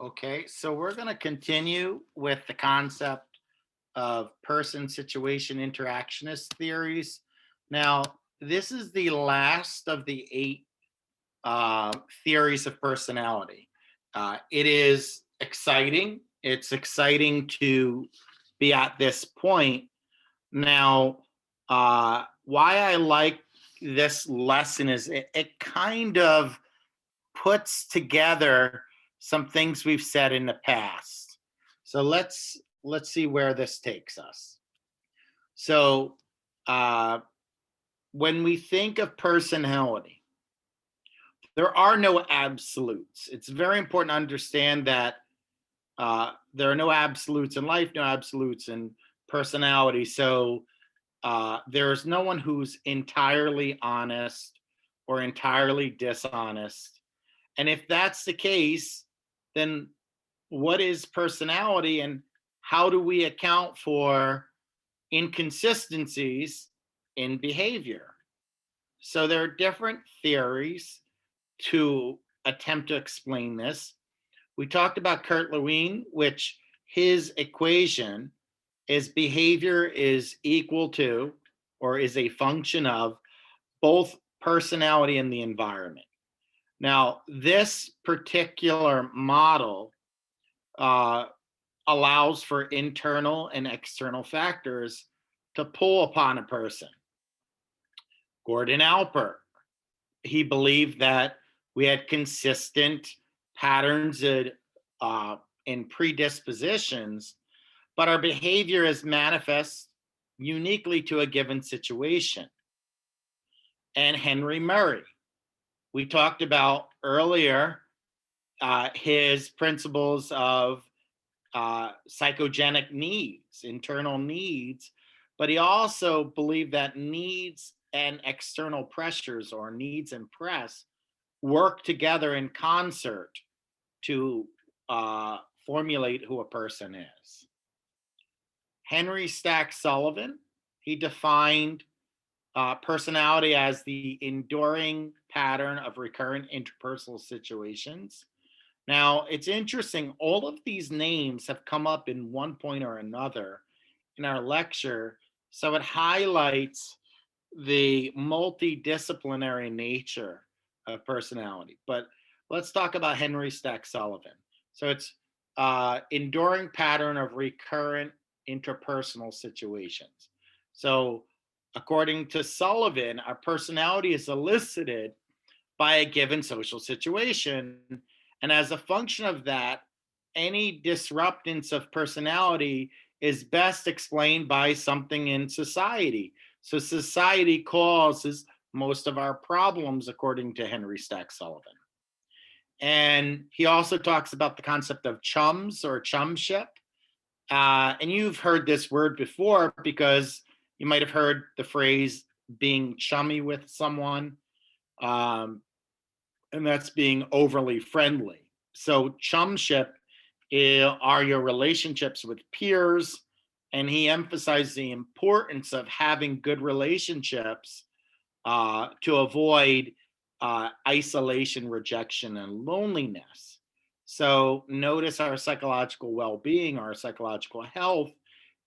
Okay, so we're going to continue with the concept of person-situation interactionist theories. Now, this is the last of the eight theories of personality. It is exciting. It's exciting to be at this point. Now, why I like this lesson is it kind of puts together some things we've said in the past. So let's see where this takes us. So uh, when we think of personality, there are no absolutes. It's very important to understand that there are no absolutes in life, no absolutes in personality. So there's no one who's entirely honest or entirely dishonest. And if that's the case, then what is personality and how do we account for inconsistencies in behavior? So there are different theories to attempt to explain this. We talked about Kurt Lewin, which his equation is behavior is equal to or is a function of both personality and the environment. Now, this particular model uh, allows for internal and external factors to pull upon a person. Gordon Alpert, he believed that we had consistent patterns in predispositions, but our behavior is manifest uniquely to a given situation. And Henry Murray, we talked about earlier his principles of psychogenic needs, internal needs, but he also believed that needs and external pressures or needs and press work together in concert to formulate who a person is. Henry Stack Sullivan, he defined personality as the enduring pattern of recurrent interpersonal situations. Now, it's interesting, all of these names have come up in one point or another in our lecture, so it highlights the multidisciplinary nature of personality. But let's talk about Henry Stack Sullivan. So it's enduring pattern of recurrent interpersonal situations. So according to Sullivan, our personality is elicited by a given social situation. And as a function of that, any disruptance of personality is best explained by something in society. So society causes most of our problems, according to Henry Stack Sullivan. And he also talks about the concept of chums or chumship. And you've heard this word before because you might have heard the phrase being chummy with someone. And that's being overly friendly. So chumship are your relationships with peers, and he emphasized the importance of having good relationships to avoid isolation, rejection, and loneliness. So notice our psychological well-being, our psychological health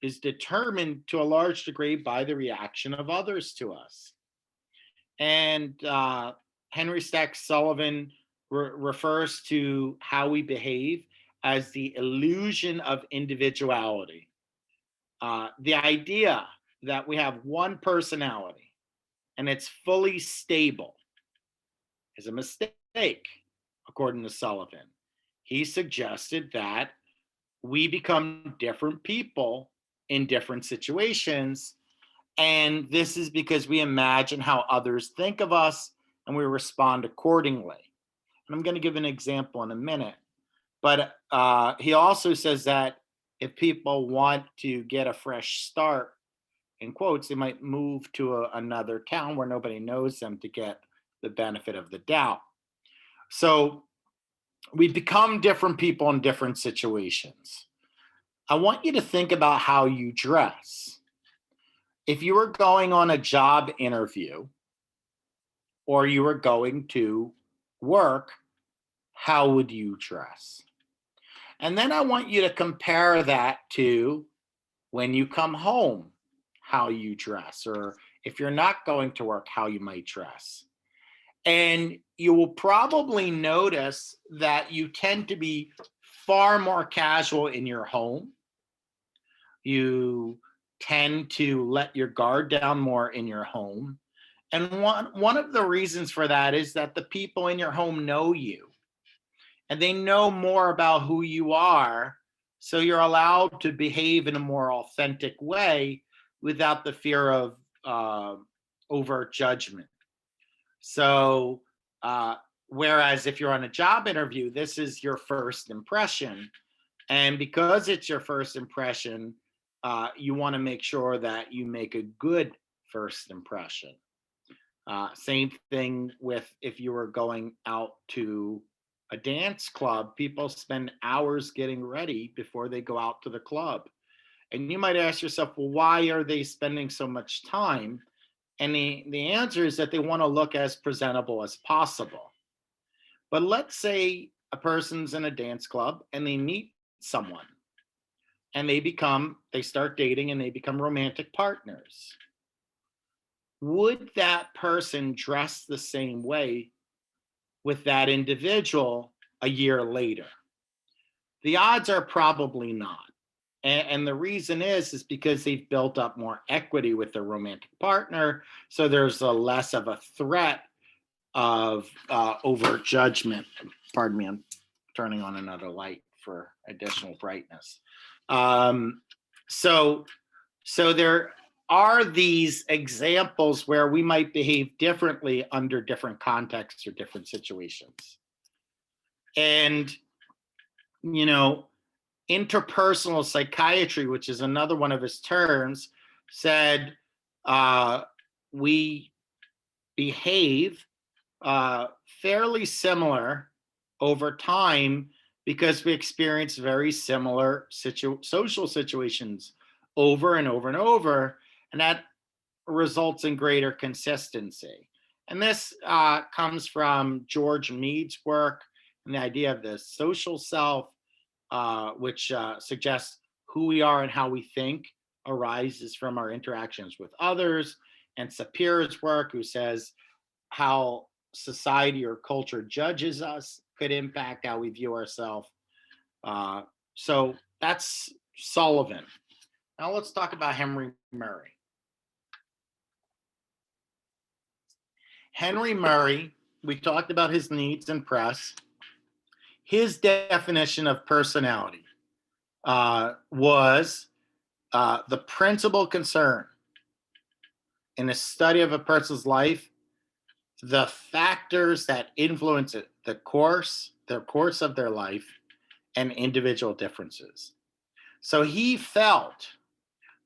is determined to a large degree by the reaction of others to us. And Henry Stack Sullivan refers to how we behave as the illusion of individuality. The idea that we have one personality and it's fully stable is a mistake, according to Sullivan. He suggested that we become different people in different situations. And this is because we imagine how others think of us and we respond accordingly. And I'm going to give an example in a minute. But he also says that if people want to get a fresh start, in quotes, they might move to another town where nobody knows them to get the benefit of the doubt. So we become different people in different situations. I want you to think about how you dress. If you were going on a job interview or you were going to work, how would you dress? And then I want you to compare that to when you come home, how you dress, or if you're not going to work, how you might dress. And you will probably notice that you tend to be far more casual in your home. You tend to let your guard down more in your home. And one of the reasons for that is that the people in your home know you and they know more about who you are. So you're allowed to behave in a more authentic way without the fear of overt judgment. So, whereas if you're on a job interview, this is your first impression. And because it's your first impression, you want to make sure that you make a good first impression. Same thing with if you were going out to a dance club, people spend hours getting ready before they go out to the club. And you might ask yourself, well, why are they spending so much time? And the answer is that they want to look as presentable as possible. But let's say a person's in a dance club and they meet someone and they start dating and they become romantic partners. Would that person dress the same way with that individual a year later? The odds are probably not. And the reason is because they've built up more equity with their romantic partner. So there's a less of a threat of overt judgment. Pardon me, I'm turning on another light for additional brightness. So there are these examples where we might behave differently under different contexts or different situations. And, interpersonal psychiatry, which is another one of his terms, said we behave fairly similar over time because we experience very similar social situations over and over and over, and that results in greater consistency. And this comes from George Mead's work and the idea of the social self, which suggests who we are and how we think arises from our interactions with others, and Sapir's work, who says how society or culture judges us could impact how we view ourselves. So that's Sullivan. Now let's talk about Henry Murray. Henry Murray, we talked about his needs and press. His definition of personality was the principal concern in a study of a person's life, the factors that influence it, the course of their life, and individual differences. So he felt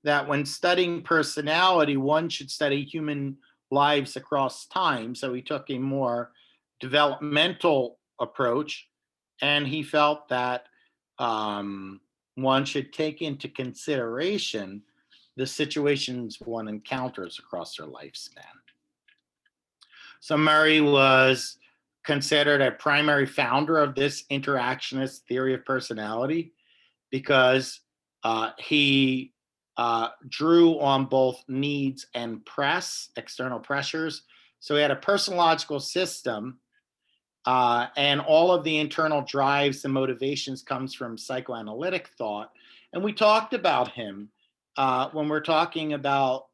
that when studying personality, one should study human lives across time. So he took a more developmental approach, and he felt that one should take into consideration the situations one encounters across their lifespan. So Murray was considered a primary founder of this interactionist theory of personality because he drew on both needs and external pressures. So he had a personological system, and all of the internal drives and motivations comes from psychoanalytic thought. And we talked about him when we're talking about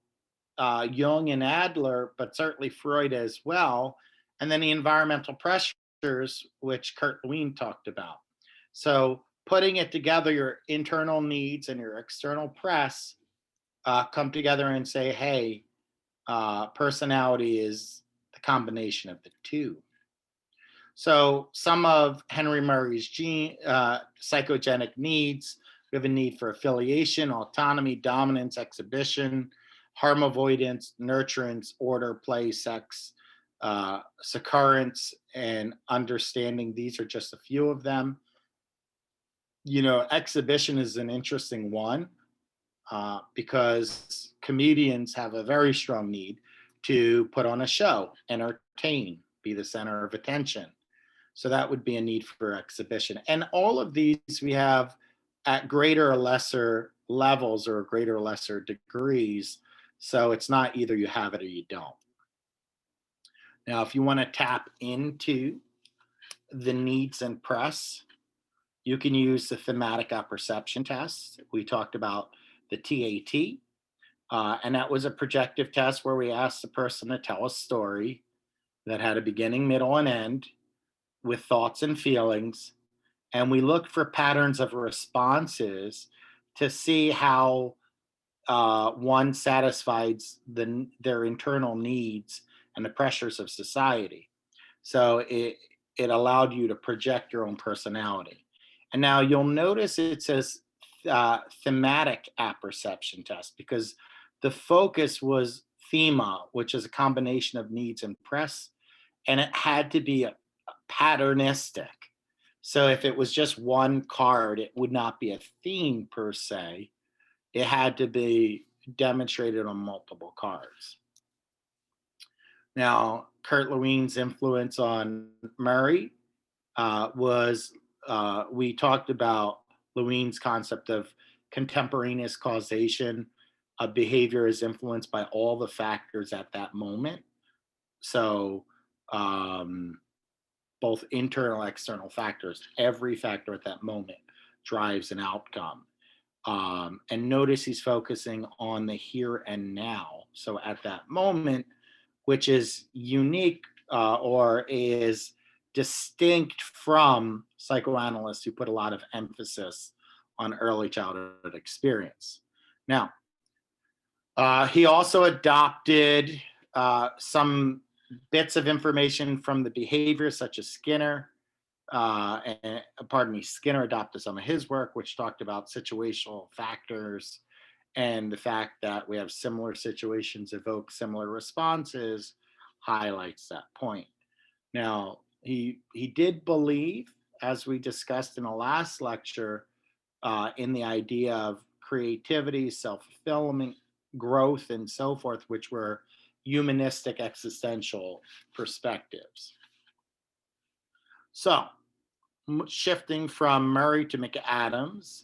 Jung and Adler, but certainly Freud as well. And then the environmental pressures, which Kurt Lewin talked about. So putting it together, your internal needs and your external press come together and say, hey, personality is the combination of the two. So some of Henry Murray's psychogenic needs, we have a need for affiliation, autonomy, dominance, exhibition, harm avoidance, nurturance, order, play, sex, succurrence, and understanding. These are just a few of them. Exhibition is an interesting one because comedians have a very strong need to put on a show, entertain, be the center of attention. So that would be a need for exhibition. And all of these we have at greater or lesser levels or greater or lesser degrees. So it's not either you have it or you don't. Now, if you want to tap into the needs and press, you can use the thematic apperception test. We talked about the TAT, and that was a projective test where we asked the person to tell a story that had a beginning, middle, and end with thoughts and feelings. And we looked for patterns of responses to see how one satisfies their internal needs and the pressures of society. So it allowed you to project your own personality. And now you'll notice it says thematic apperception test because the focus was thema, which is a combination of needs and press, and it had to be a patternistic. So if it was just one card, it would not be a theme per se. It had to be demonstrated on multiple cards. Now, Kurt Lewine's influence on Murray was we talked about Lewine's concept of contemporaneous causation. Behavior is influenced by all the factors at that moment. So, both internal and external factors, every factor at that moment drives an outcome. And notice he's focusing on the here and now. So at that moment, which is unique or is distinct from psychoanalysts who put a lot of emphasis on early childhood experience. Now, he also adopted some bits of information from the behavior, such as Skinner. Skinner adopted some of his work, which talked about situational factors and the fact that we have similar situations evoke similar responses highlights that point. Now, he did believe, as we discussed in the last lecture, in the idea of creativity, self-fulfillment, growth, and so forth, which were humanistic existential perspectives. So, shifting from Murray to McAdams,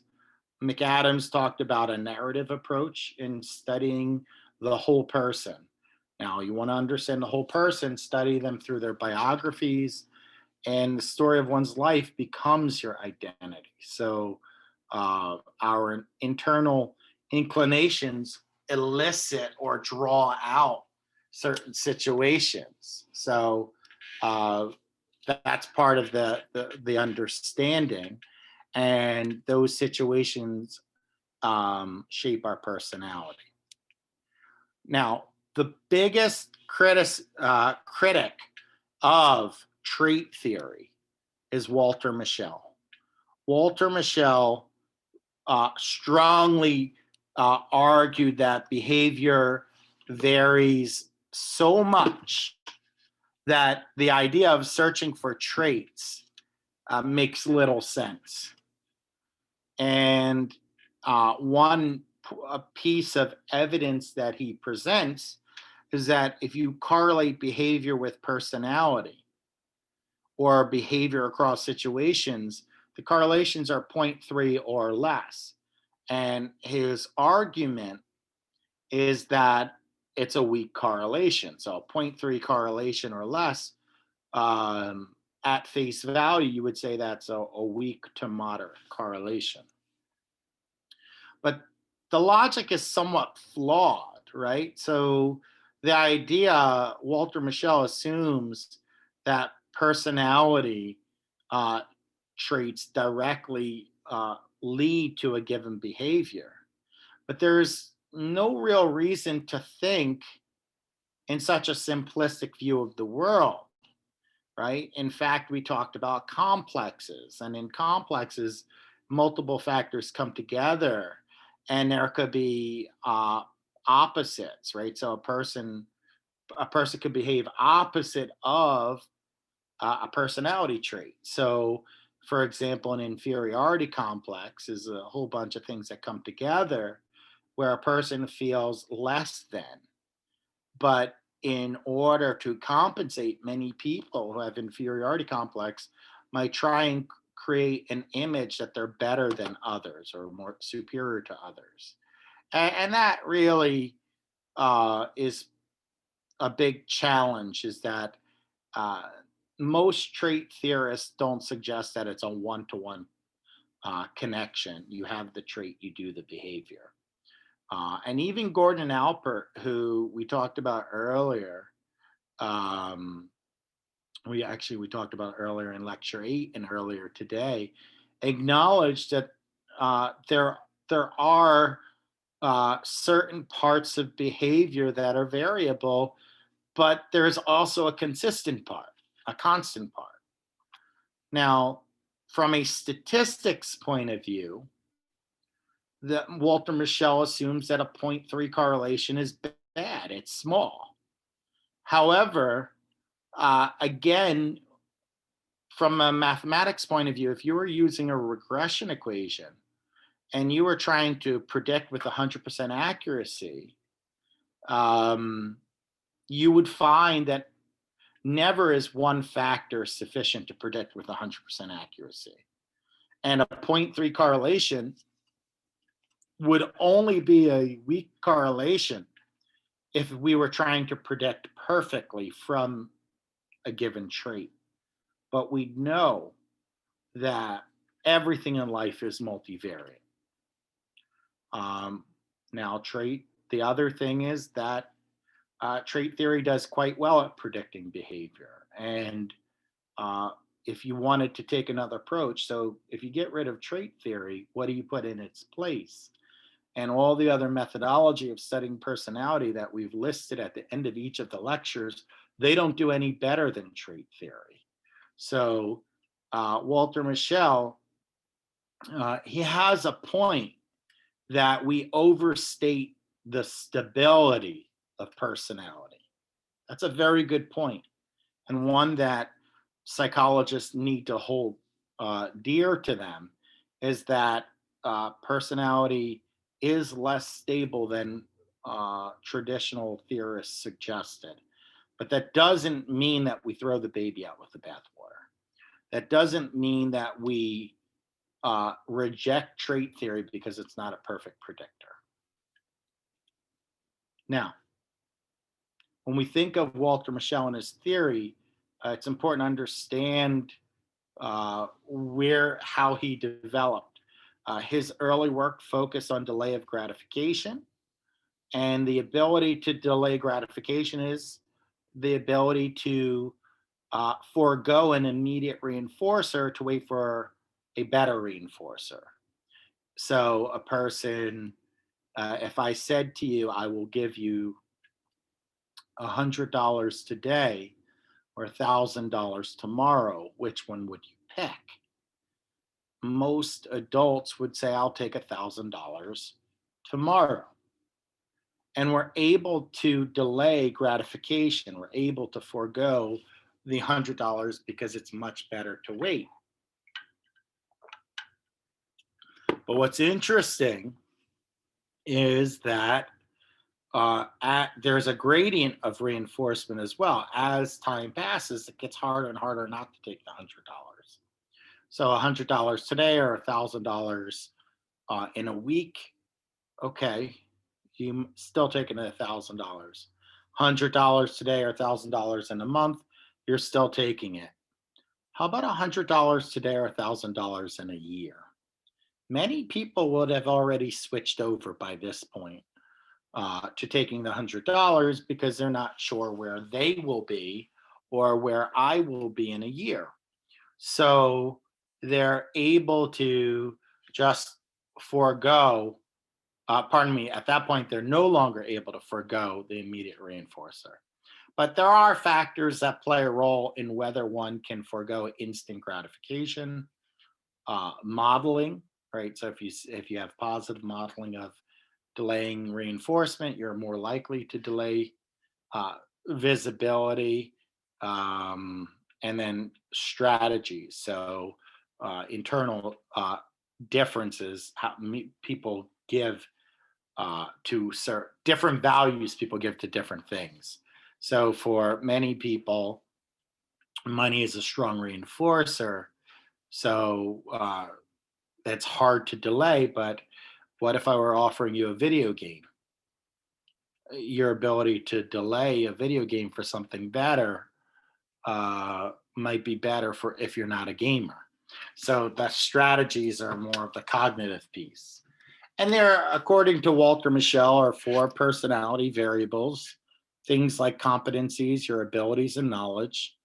McAdams talked about a narrative approach in studying the whole person. Now, you want to understand the whole person, study them through their biographies, and the story of one's life becomes your identity. So, our internal inclinations elicit or draw out certain situations. So, that's part of the understanding, and those situations shape our personality. Now, the biggest critic of trait theory is Walter Mischel. Walter Mischel strongly argued that behavior varies so much that the idea of searching for traits makes little sense. And one piece of evidence that he presents is that if you correlate behavior with personality or behavior across situations, the correlations are 0.3 or less. And his argument is that it's a weak correlation. So 0.3 correlation or less, at face value, you would say that's a weak to moderate correlation. But the logic is somewhat flawed, right? So the idea, Walter Mischel assumes that personality traits directly lead to a given behavior. But there's no real reason to think in such a simplistic view of the world, right? In fact, we talked about complexes, and in complexes, multiple factors come together, and there could be opposites, right? So a person could behave opposite of a personality trait. So, for example, an inferiority complex is a whole bunch of things that come together where a person feels less than. But in order to compensate, many people who have inferiority complex might try and create an image that they're better than others or more superior to others. And that really is a big challenge, is that uh, most trait theorists don't suggest that it's a one-to-one connection. You have the trait, you do the behavior. And even Gordon Alpert, who we talked about earlier, um, we talked about earlier in lecture 8 and earlier today, acknowledged that there are certain parts of behavior that are variable, but there's also a consistent part, a constant part. Now, from a statistics point of view, that Walter Mischel assumes that a 0.3 correlation is bad, it's small. However, again, from a mathematics point of view, if you were using a regression equation and you were trying to predict with 100% accuracy, you would find that never is one factor sufficient to predict with 100% accuracy. And a 0.3 correlation would only be a weak correlation if we were trying to predict perfectly from a given trait. But we know that everything in life is multivariate. Now, the other thing is that trait theory does quite well at predicting behavior. And if you wanted to take another approach, so if you get rid of trait theory, what do you put in its place? And all the other methodology of studying personality that we've listed at the end of each of the lectures, they don't do any better than trait theory. So Walter Mischel, he has a point that we overstate the stability of personality. That's a very good point, and one that psychologists need to hold dear to them, is that personality is less stable than traditional theorists suggested. But that doesn't mean that we throw the baby out with the bathwater. That doesn't mean that we reject trait theory because it's not a perfect predictor. Now, when we think of Walter Mischel and his theory, it's important to understand how he developed. His early work focused on delay of gratification, and the ability to delay gratification is the ability to forego an immediate reinforcer to wait for a better reinforcer. So a person, if I said to you, I will give you $100 today or $1,000 tomorrow, which one would you pick? Most adults would say, I'll take $1,000 tomorrow. And we're able to delay gratification. We're able to forego the $100 because it's much better to wait. But what's interesting is that there's a gradient of reinforcement as well. As time passes, it gets harder and harder not to take the $100. So $100 today or $1,000 in a week, okay, you still taking $1,000. $100 today or $1,000 in a month, you're still taking it. How about $100 today or $1,000 in a year? Many people would have already switched over by this point to taking the $100 because they're not sure where they will be or where I will be in a year. So they're able to just forego, at that point, they're no longer able to forego the immediate reinforcer. But there are factors that play a role in whether one can forego instant gratification. Modeling, right? So if you have positive modeling of delaying reinforcement, you're more likely to delay visibility, and then strategies. So internal differences, how people give to different values people give to different things. So for many people, money is a strong reinforcer. So that's hard to delay, but what if I were offering you a video game? Your ability to delay a video game for something better might be better for if you're not a gamer. So the strategies are more of the cognitive piece. And there, according to Walter Mischel, are four personality variables, things like competencies, your abilities and knowledge,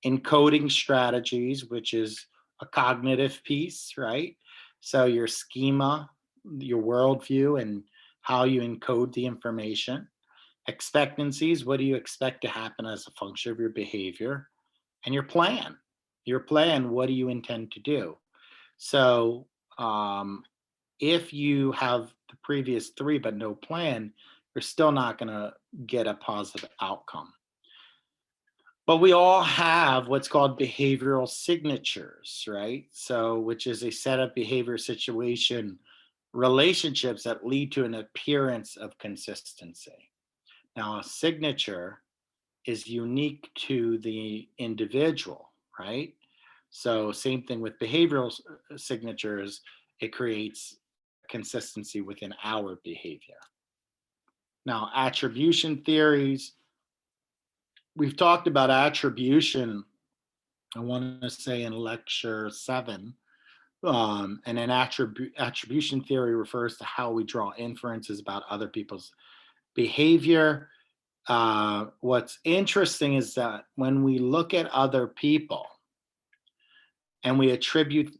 encoding strategies, which is a cognitive piece, right? So your schema, your worldview, and how you encode the information. Expectancies, what do you expect to happen as a function of your behavior? And your plan. Your plan, what do you intend to do? So if you have the previous three but no plan, you're still not going to get a positive outcome. But we all have what's called behavioral signatures, right? So, which is a set of behavior situation relationships that lead to an appearance of consistency. Now, a signature is unique to the individual, right? So, same thing with behavioral signatures, it creates consistency within our behavior. Now, attribution theories, we've talked about attribution, I want to say in lecture 7. And an attribution theory refers to how we draw inferences about other people's behavior. What's interesting is that when we look at other people and we attribute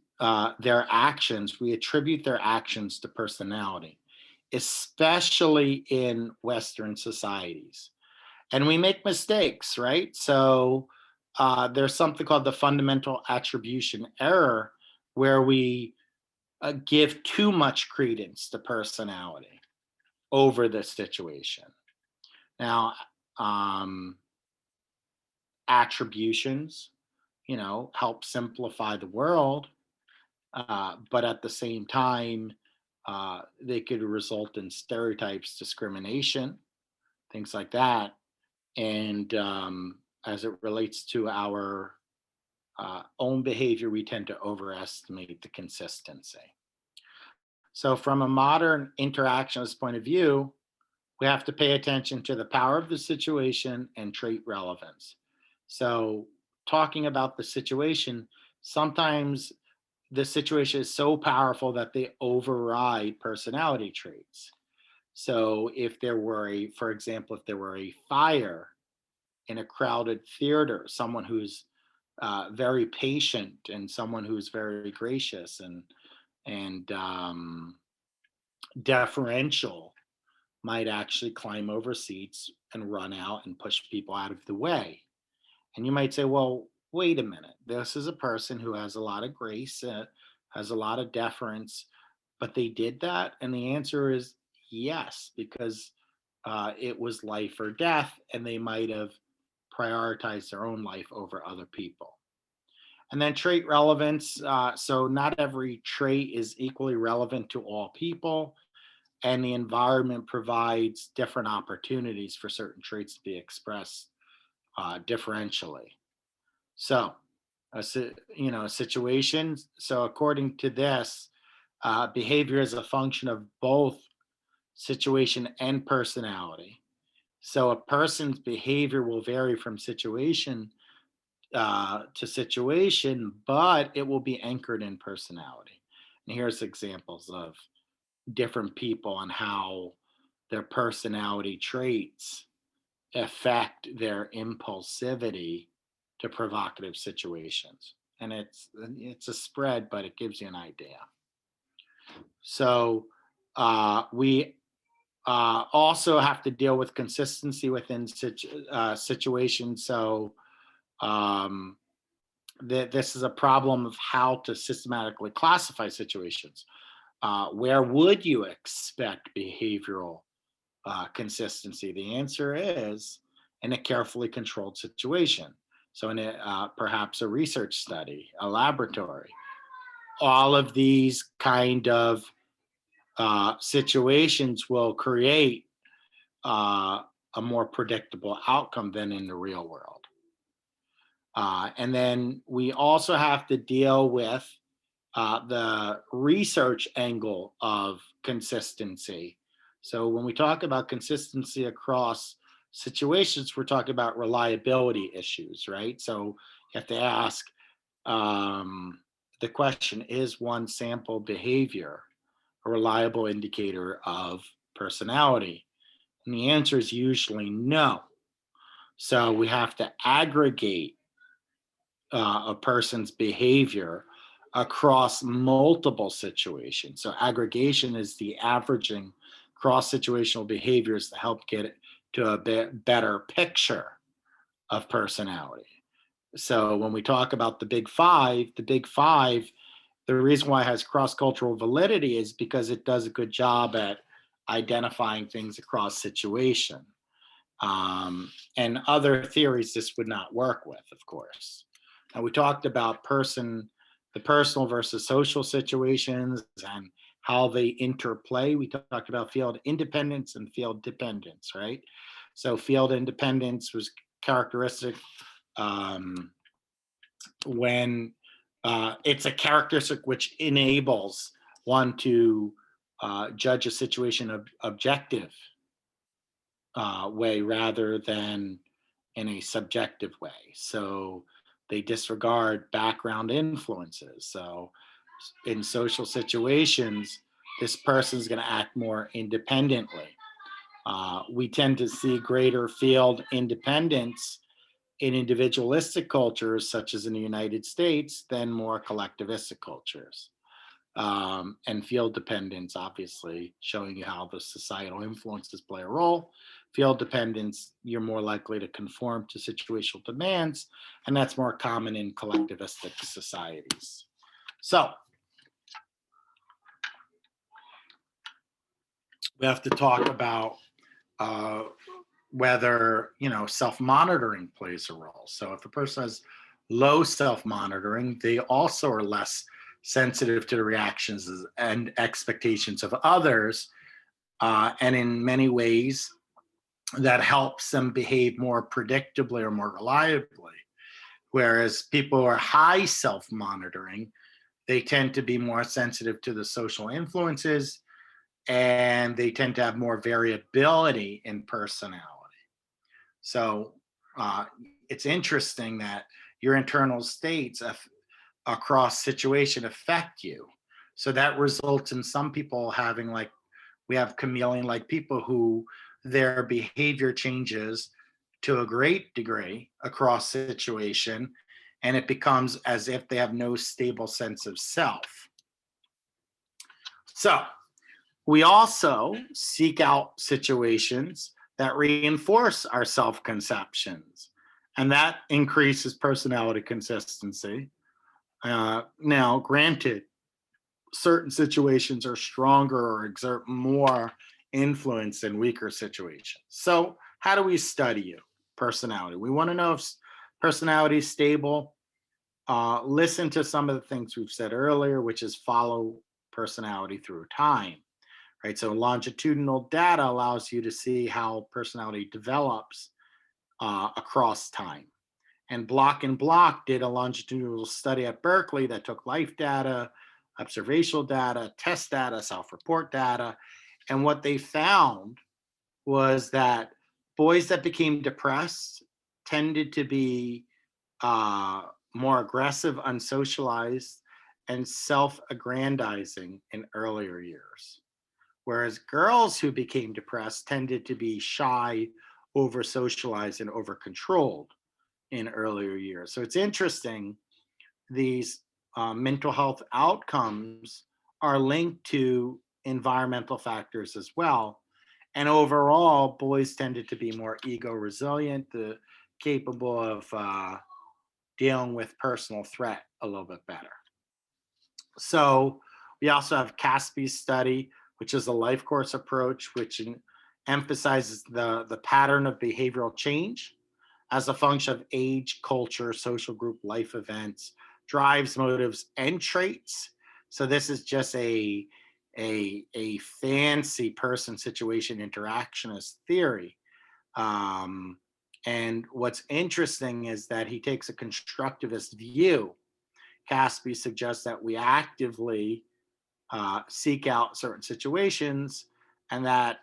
their actions, we attribute their actions to personality, especially in Western societies. And we make mistakes, right? So there's something called the fundamental attribution error, where we give too much credence to personality over the situation. Now, attributions, help simplify the world, but at the same time, they could result in stereotypes, discrimination, things like that. And as it relates to our own behavior, we tend to overestimate the consistency. So, from a modern interactionist point of view, we have to pay attention to the power of the situation and trait relevance. So, talking about the situation, sometimes the situation is so powerful that they override personality traits. So, if there were for example, if there were a fire in a crowded theater, someone who's very patient and someone who's very gracious and deferential might actually climb over seats and run out and push people out of the way. And you might say, well, wait a minute. This is a person who has a lot of grace, has a lot of deference, but they did that? And the answer is yes, because it was life or death, and they might have prioritized their own life over other people. And then trait relevance. So not every trait is equally relevant to all people, and the environment provides different opportunities for certain traits to be expressed differentially. So, a situation. So, according to this, behavior is a function of both situation and personality. So, a person's behavior will vary from situation to situation, but it will be anchored in personality. And here's examples of different people and how their personality traits affect their impulsivity to provocative situations. And it's a spread, but it gives you an idea. So we also have to deal with consistency within situations. So this is a problem of how to systematically classify situations. Where would you expect behavioral consistency? The answer is in a carefully controlled situation. So, in perhaps a research study, a laboratory, all of these kind of situations will create a more predictable outcome than in the real world. And then we also have to deal with the research angle of consistency. So when we talk about consistency across situations, we're talking about reliability issues, right? So you have to ask the question, is one sample behavior a reliable indicator of personality? And the answer is usually no. So we have to aggregate a person's behavior across multiple situations. So aggregation is the averaging cross situational behaviors to help get it to a better picture of personality. So when we talk about the big five, the reason why it has cross cultural validity is because it does a good job at identifying things across situation. And other theories this would not work with, of course. And we talked about the personal versus social situations and how they interplay. We talked about field independence and field dependence, right? So field independence was characteristic um, when it's a characteristic which enables one to judge a situation objective way rather than in a subjective way. So they disregard background influences. So in social situations, this person's going to act more independently. We tend to see greater field independence in individualistic cultures, such as in the United States, than more collectivistic cultures. And field dependence, obviously, showing you how the societal influences play a role. Field dependence, you're more likely to conform to situational demands, and that's more common in collectivistic societies. So we have to talk about uh, whether self-monitoring plays a role. So if a person has low self-monitoring, they also are less sensitive to the reactions and expectations of others, and in many ways that helps them behave more predictably or more reliably. Whereas people who are high self-monitoring, they tend to be more sensitive to the social influences, and they tend to have more variability in personality. So uh, it's interesting that your internal states across situation affect you. So that results in some people having, like, we have chameleon like people who their behavior changes to a great degree across situation, and it becomes as if they have no stable sense of self. So we also seek out situations that reinforce our self conceptions, and that increases personality consistency. Now, granted, certain situations are stronger or exert more influence in weaker situations. So, how do we study you? Personality. We want to know if personality is stable. Listen to some of the things we've said earlier, which is follow personality through time, right? So longitudinal data allows you to see how personality develops across time. And Block did a longitudinal study at Berkeley that took life data, observational data, test data, self-report data. And what they found was that boys that became depressed tended to be uh, more aggressive, unsocialized, and self-aggrandizing in earlier years. Whereas girls who became depressed tended to be shy, over socialized, and over controlled in earlier years. So it's interesting, these mental health outcomes are linked to environmental factors as well. And overall, boys tended to be more ego resilient, capable of dealing with personal threat a little bit better. So we also have Caspi's study, which is a life course approach, which emphasizes the pattern of behavioral change as a function of age, culture, social group, life events, drives, motives, and traits. So this is just a fancy person situation interactionist theory. Um, And what's interesting is that he takes a constructivist view. Caspi suggests that we actively seek out certain situations, and that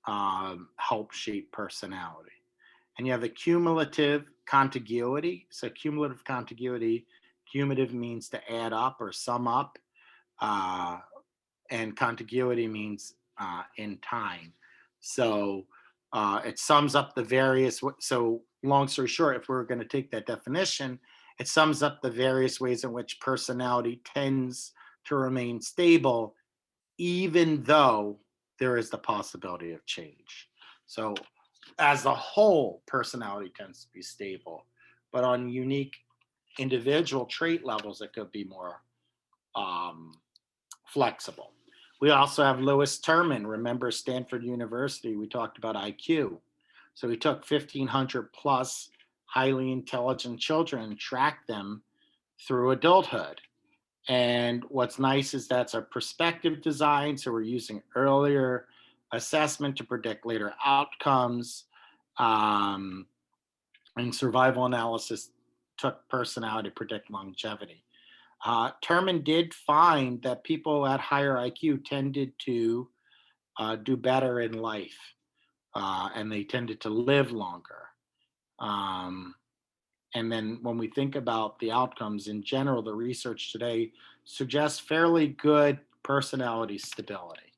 help shape personality. And you have the cumulative contiguity. So cumulative contiguity, cumulative means to add up or sum up, uh, and contiguity means in time. So it sums up the various. So long story short, if we're going to take that definition, it sums up the various ways in which personality tends to remain stable, even though there is the possibility of change. So as a whole, personality tends to be stable, but on unique individual trait levels, it could be more um, flexible. We also have Lewis Terman. Remember Stanford University, we talked about IQ. So we took 1,500 plus highly intelligent children and tracked them through adulthood. And what's nice is that's a prospective design. So we're using earlier assessment to predict later outcomes. Um, and survival analysis took personality to predict longevity. Terman did find that people at higher IQ tended to do better in life, and they tended to live longer. Um, and then when we think about the outcomes in general, the research today suggests fairly good personality stability.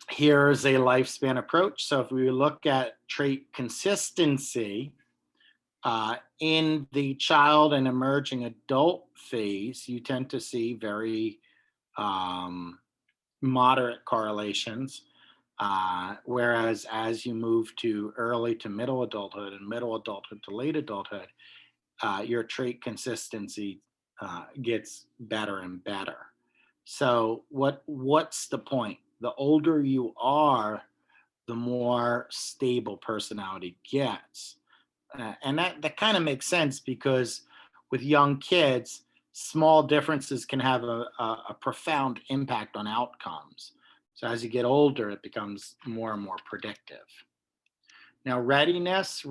Here's a lifespan approach. So if we look at trait consistency, in the child and emerging adult phase, you tend to see very moderate correlations. Whereas as you move to early to middle adulthood and middle adulthood to late adulthood, your trait consistency gets better and better. So what's the point? The older you are, the more stable personality gets. And that kind of makes sense because with young kids, small differences can have a profound impact on outcomes. So as you get older, it becomes more and more predictive. Now, readiness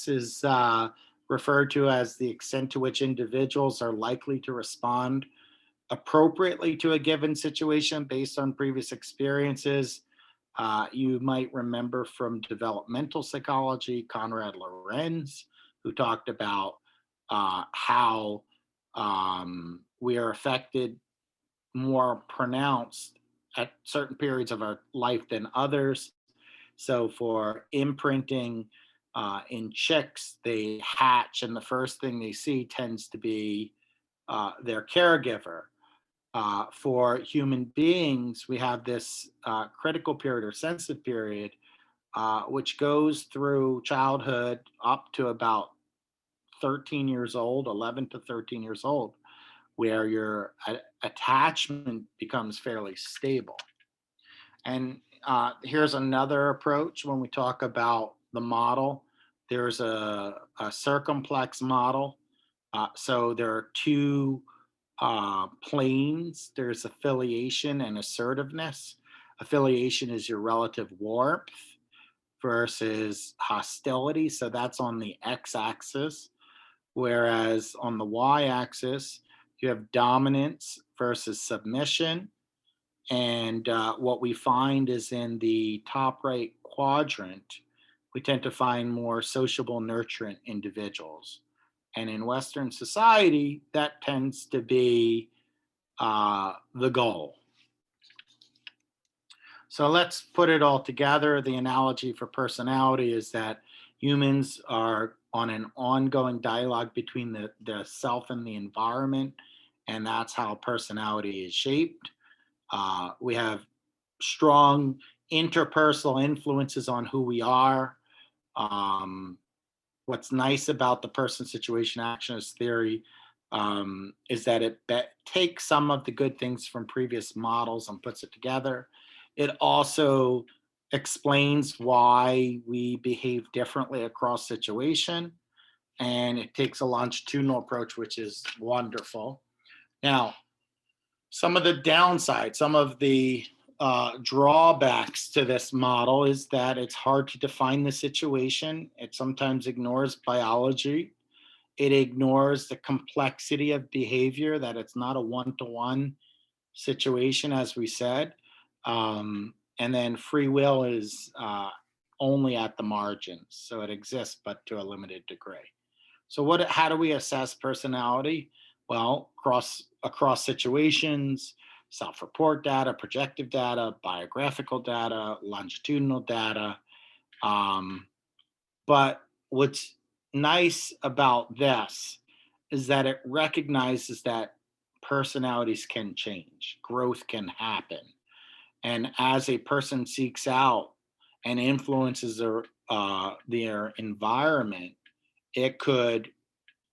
is referred to as the extent to which individuals are likely to respond appropriately to a given situation based on previous experiences. You might remember from developmental psychology, Konrad Lorenz, who talked about how we are affected more pronounced at certain periods of our life than others. So for imprinting in chicks, they hatch, and the first thing they see tends to be their caregiver. For human beings, we have this critical period or sensitive period, which goes through childhood up to about 13 years old, 11 to 13 years old, where your attachment becomes fairly stable. And here's another approach when we talk about the model. There's a circumplex model. So there are two planes. There's affiliation and assertiveness. Affiliation is your relative warmth versus hostility. So that's on the x-axis. Whereas on the y-axis, you have dominance versus submission. And what we find is in the top right quadrant, we tend to find more sociable, nurturant individuals. And in Western society, that tends to be the goal. So let's put it all together. The analogy for personality is that humans are on an ongoing dialogue between the self and the environment, and that's how personality is shaped. We have strong interpersonal influences on who we are. What's nice about the person-situation actionist theory is that it takes some of the good things from previous models and puts it together. It also explains why we behave differently across situation, and it takes a longitudinal approach, which is wonderful. Now, some of the downsides, some of the drawbacks to this model is that it's hard to define the situation. It sometimes ignores biology. It ignores the complexity of behavior, that it's not a one-to-one situation, as we said. And then free will is only at the margins, so it exists, but to a limited degree. So how do we assess personality? Well, across situations, self-report data, projective data, biographical data, longitudinal data. But what's nice about this is that it recognizes that personalities can change, growth can happen. And as a person seeks out and influences their environment, it could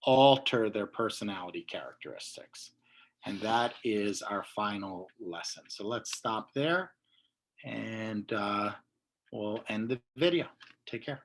alter their personality characteristics. And that is our final lesson. So let's stop there and we'll end the video. Take care.